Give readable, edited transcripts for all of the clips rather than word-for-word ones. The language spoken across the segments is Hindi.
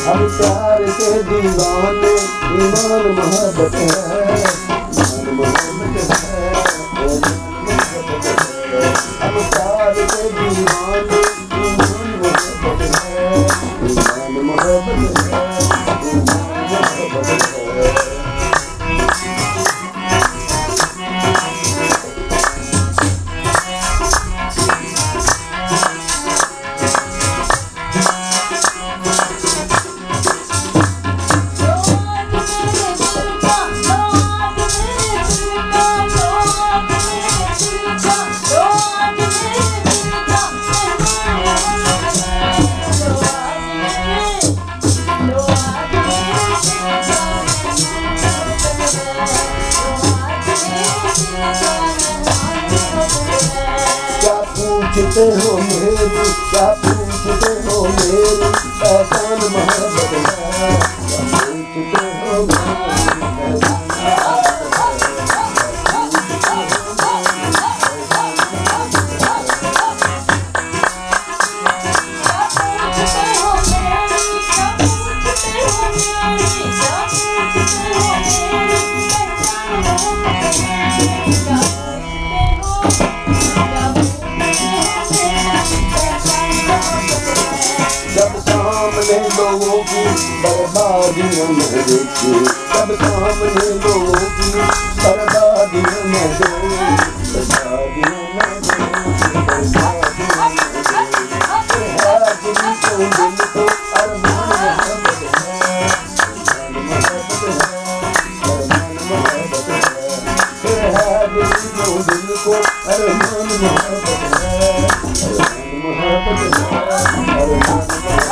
हम प्यार के दीवाने ईमान मोहब्बत है, ईमान मोहब्बत है, हम प्यार के दीवाने ईमान मोहब्बत है, ईमान मोहब्बत है, ईमान मोहब्बत है। पूछते हो मेरी, क्या पूछते हो मेरी पहचान मोहब्बत है, क्या पूछते हो लोगों की बर्बादियों में देखी, सब सामने लोगों की बर्बादियों में देखी, बर्बादियों में देखी, बर्बादियों में देखी। हाजिरी को दिल को अरमान मोहब्बत है, मोहब्बत है, अरमान मोहब्बत है। हाजिरी को दिल को अरमान मोहब्बत है, अरमान मोहब्बत है, अरमान मोहब्बत है।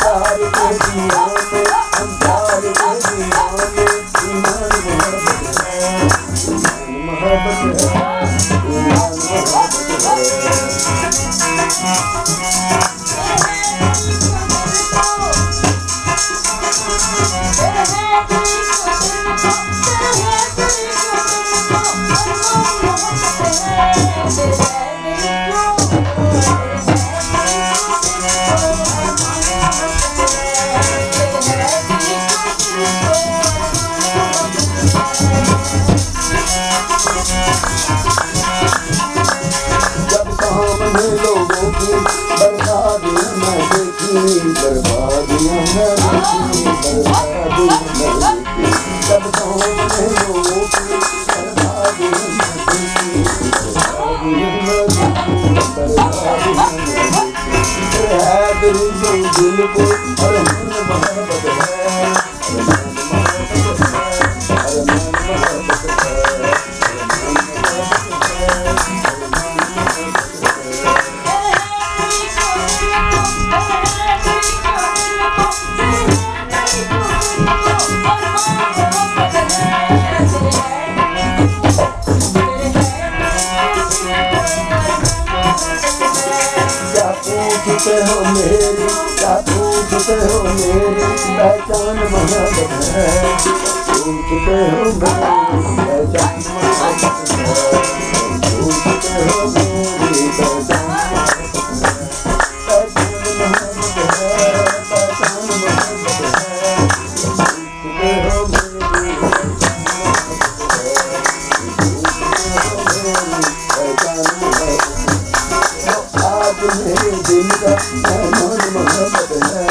प्यार के दीवाने, हम प्यार के दीवाने, ईमान मोहब्बत है, ईमान मोहब्बत है, ईमान मोहब्बत है। लोगों की बर्बादियां न देखी, बर्बादियां न देखी, बर्बादियां न देखी। जब सामने लोगों की बर्बादियां न देखी, बर्बादियां न देखी, बर्बादियां न देखी। है दिल जो दिल को अरमान मोहब्बत है, अरमान मोहब्बत है, अरमान मोहब्बत है, अरमान मोहब्बत है। पूछते हो मेरी, क्या पूछते हो मेरी पहचान मोहब्बत है, पूछते हो मेरी पहचान मोहब्बत है, पूछते हो मेरी पहचान मोहब्बत है, पहचान मोहब्बत है, पहचान मोहब्बत है, पूछते हो मेरी पहचान मोहब्बत है, पूछते हो मेरी पहचान मोहब्बत है। आज मेरे दिल का मेहमान मोहब्बत है।